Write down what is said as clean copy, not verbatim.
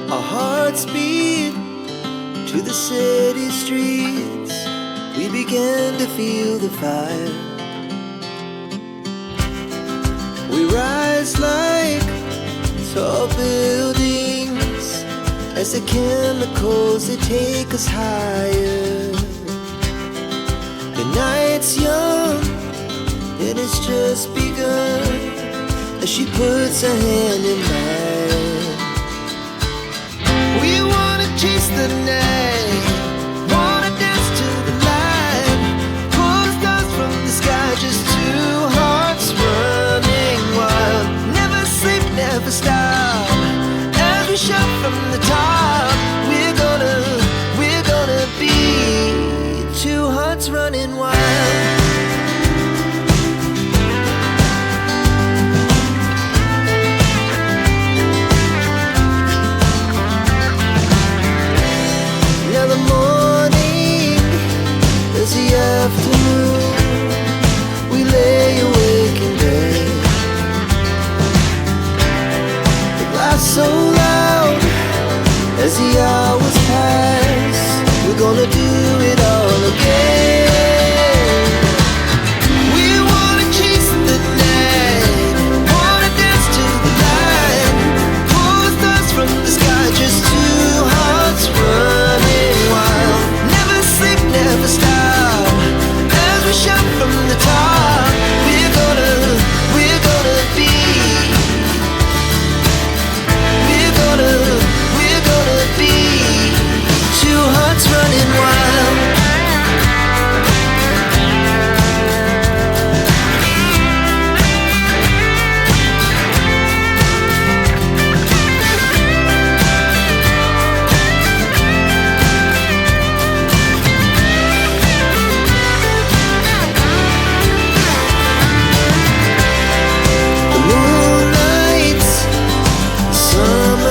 Our hearts beat to the city streets. We began to feel the fire. We rise like tall buildings as the chemicals, they take us higher. The night's young and it's just begun as she puts her hand in mine. We wanna chase the night, wanna dance to the light, pull stars from the sky, just two hearts running wild. Never sleep, never stop, as we shout from the top. We're gonna be two hearts running wild. Now the morning is the afternoon. We lay awake in bed. The glass so loud as the hours pass. We're gonna do it all again. We wanna chase the night, wanna dance to the light, pull stars from the sky, just two hearts running wild. Never sleep, never stop, as we shout from the top. We're gonna be, we're gonna be two hearts running wild.